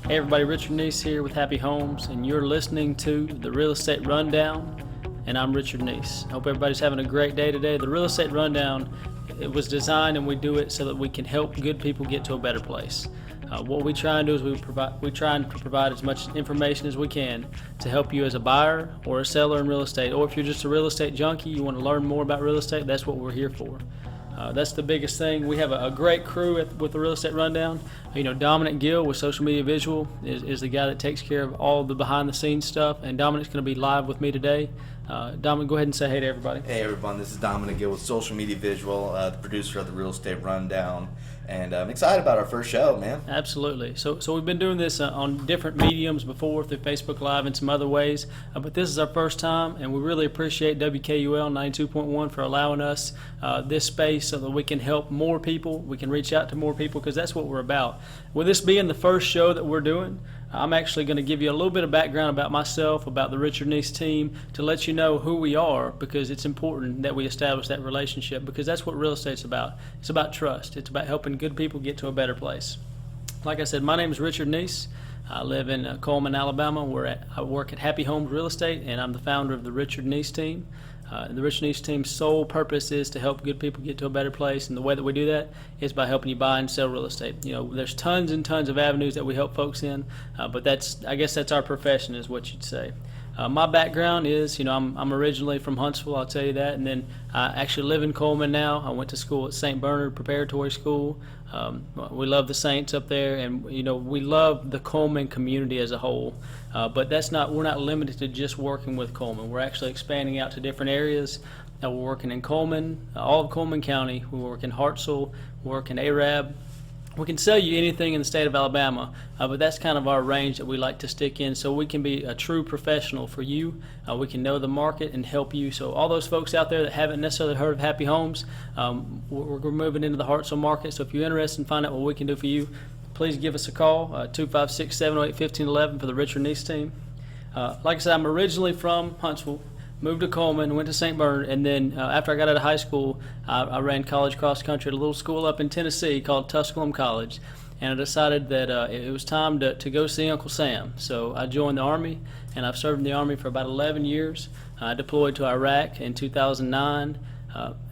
Hey everybody, Richard Neese here with Happy Homes, and you're listening to the Real Estate Rundown, and I'm Richard Neese. Hope everybody's having a great day today. The Real Estate Rundown, it was designed and we do it so that we can help good people get to a better place. What we try and do is we try and provide as much information as we can to help you as a buyer or a seller in real estate, or if you're just a real estate junkie, you want to learn more about real estate, that's what we're here for. That's the biggest thing. We have a great crew with the Real Estate Rundown. Dominic Gill with Social Media Visual is the guy that takes care of all the behind the scenes stuff, and Dominic's going to be live with me today. Dominic, go ahead and say hey to everybody. Hey everyone, this is Dominic Gill with Social Media Visual, the producer of the Real Estate Rundown, and I'm excited about our first show, man. Absolutely. So we've been doing this on different mediums before, through Facebook Live and some other ways, but this is our first time, and we really appreciate WKUL 92.1 for allowing us this space so that we can help more people, we can reach out to more people, because that's what we're about. With this being the first show that we're doing, I'm actually going to give you a little bit of background about myself, about the Richard Neese team, to let you know who we are, because it's important that we establish that relationship, because that's what real estate's about. It's about trust. It's about helping good people get to a better place. Like I said, my name is Richard Neese. I live in Coleman, Alabama, where I work at Happy Homes Real Estate, and I'm the founder of the Richard Neese team. The Richard Neese team's sole purpose is to help good people get to a better place, and the way that we do that is by helping you buy and sell real estate. There's tons and tons of avenues that we help folks in, but I guess that's our profession, is what you'd say. My background is, I'm originally from Huntsville, I'll tell you that, and then I actually live in Coleman now. I went to school at St. Bernard Preparatory School. We love the Saints up there, and we love the Coleman community as a whole. But we're not limited to just working with Coleman. We're actually expanding out to different areas. We're working in Coleman, all of Coleman County. We work in Hartselle, we work in Arab. We can sell you anything in the state of Alabama, but that's kind of our range that we like to stick in, so we can be a true professional for you. We can know the market and help you. So all those folks out there that haven't necessarily heard of Happy Homes, we're moving into the Hartselle market. So if you're interested in finding out what we can do for you, please give us a call, 256-708-1511 for the Richard Neese team. Like I said, I'm originally from Huntsville. Moved to Coleman, went to St. Bernard, and then after I got out of high school, I ran college cross country at a little school up in Tennessee called Tusculum College, and I decided that it was time to go see Uncle Sam. So I joined the Army, and I've served in the Army for about 11 years. I deployed to Iraq in 2009,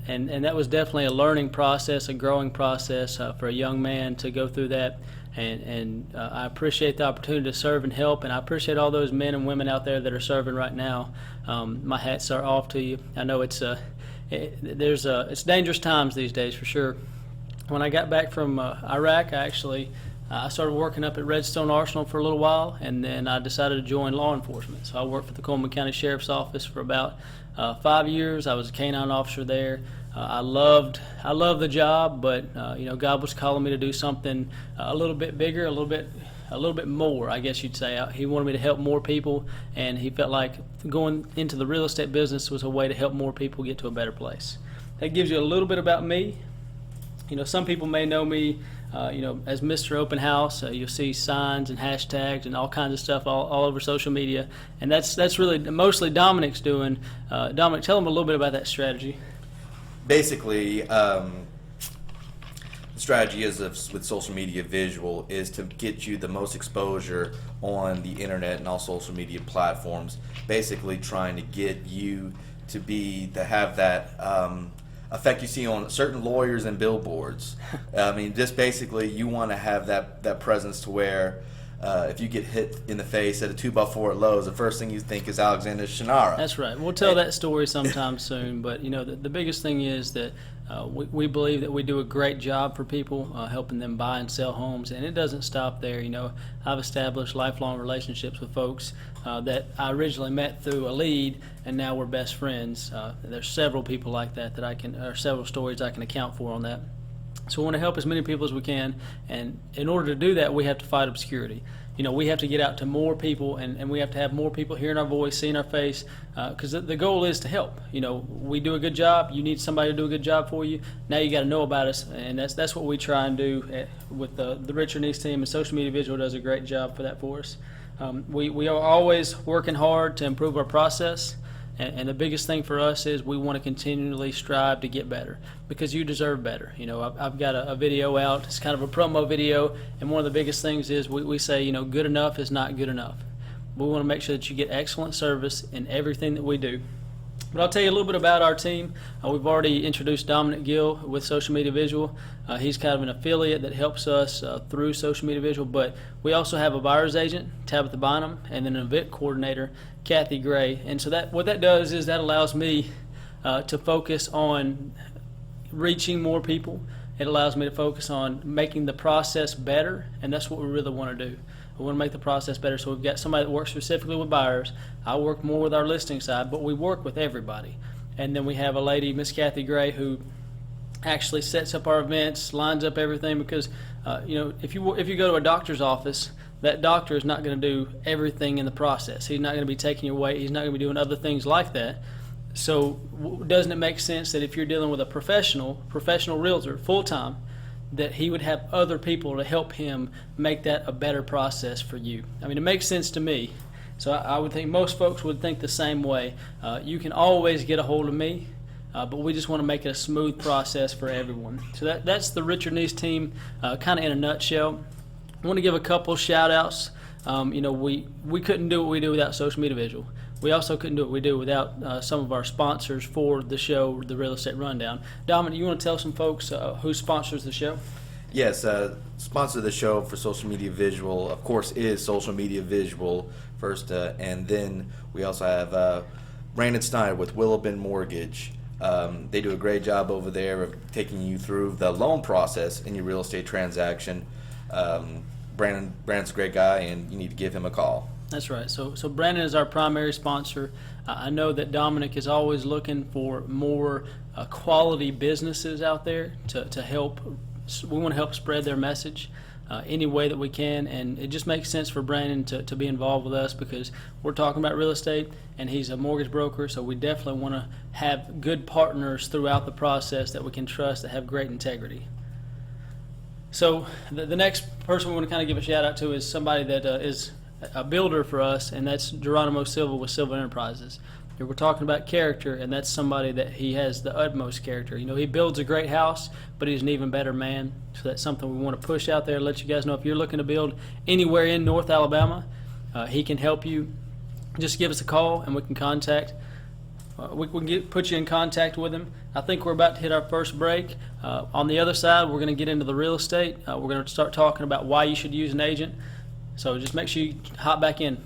and that was definitely a learning process, a growing process for a young man to go through that. And I appreciate the opportunity to serve and help, and I appreciate all those men and women out there that are serving right now. My hats are off to you. I know it's dangerous times these days, for sure. When I got back from Iraq, I started working up at Redstone Arsenal for a little while, and then I decided to join law enforcement. So I worked for the Coleman County Sheriff's Office for about 5 years. I was a canine officer there. I loved the job, but God was calling me to do something a little bit bigger, a little bit more, I guess you'd say. He wanted me to help more people, and he felt like going into the real estate business was a way to help more people get to a better place. That gives you a little bit about me. Some people may know me, as Mr. Open House. You'll see signs and hashtags and all kinds of stuff all over social media, and that's really mostly Dominic's doing. Dominic, tell them a little bit about that strategy. Basically, the strategy with Social Media Visual is to get you the most exposure on the internet and all social media platforms. Basically, trying to get you to have that effect you see on certain lawyers and billboards. Just basically, you want to have that presence to where if you get hit in the face at a 2x4 at Lowe's, the first thing you think is Alexander Shannara. That's right. We'll tell that story sometime soon. But the biggest thing is that we believe that we do a great job for people, helping them buy and sell homes, and it doesn't stop there. I've established lifelong relationships with folks that I originally met through a lead, and now we're best friends. There's several people like that or several stories I can account for on that. So we want to help as many people as we can, and in order to do that, we have to fight obscurity. We have to get out to more people, and we have to have more people hearing our voice, seeing our face, because the goal is to help. We do a good job. You need somebody to do a good job for you. Now you got to know about us, and that's what we try and do with the Richard Neese team, and Social Media Visual does a great job for that for us. We are always working hard to improve our process. And the biggest thing for us is we want to continually strive to get better because you deserve better. You know, I've got a video out. It's kind of a promo video, and one of the biggest things is we say, you know, good enough is not good enough. We want to make sure that you get excellent service in everything that we do. But I'll tell you a little bit about our team. We've already introduced Dominic Gill with Social Media Visual. He's kind of an affiliate that helps us through Social Media Visual, but we also have a buyer's agent, Tabitha Bynum, and then an event coordinator, Kathy Gray. And so what that does is that allows me to focus on reaching more people. It allows me to focus on making the process better, and that's what we really want to do. We want to make the process better. So we've got somebody that works specifically with buyers. I work more with our listing side, but we work with everybody. And then we have a lady, Miss Kathy Gray, who actually sets up our events, lines up everything, because you know, if you go to a doctor's office, that doctor is not going to do everything in the process. He's not going to be taking your weight. He's not going to be doing other things like that. So doesn't it make sense that if you're dealing with a professional realtor full-time, that he would have other people to help him make that a better process for you? I mean, it makes sense to me. So I would think most folks would think the same way. You can always get a hold of me, but we just want to make it a smooth process for everyone. So that's the Richard Neese team kind of in a nutshell. I want to give a couple shout-outs. You know, we couldn't do what we do without Social Media Visual. We also couldn't do what we do without some of our sponsors for the show, the Real Estate Rundown. Dominic, you want to tell some folks who sponsors the show? Yes, sponsor of the show for Social Media Visual, of course, is Social Media Visual first, and then we also have Brandon Steiner with Willow Bend Mortgage. They do a great job over there of taking you through the loan process in your real estate transaction. Brandon's a great guy, and you need to give him a call. That's right. So Brandon is our primary sponsor. I know that Dominic is always looking for more quality businesses out there to help. We want to help spread their message any way that we can, and it just makes sense for Brandon to be involved with us because we're talking about real estate, and he's a mortgage broker, so we definitely want to have good partners throughout the process that we can trust, that have great integrity. So the next person we want to kind of give a shout out to is somebody that is a builder for us, and that's Geronimo Silva with Silva Enterprises. We're talking about character, and that's somebody that he has the utmost character. You know, he builds a great house, but he's an even better man. So that's something we want to push out there and let you guys know. If you're looking to build anywhere in North Alabama, he can help you. Just give us a call, and we can contact. We can put you in contact with him. I think we're about to hit our first break. On the other side, we're going to get into the real estate. We're going to start talking about why you should use an agent. So just make sure you hop back in.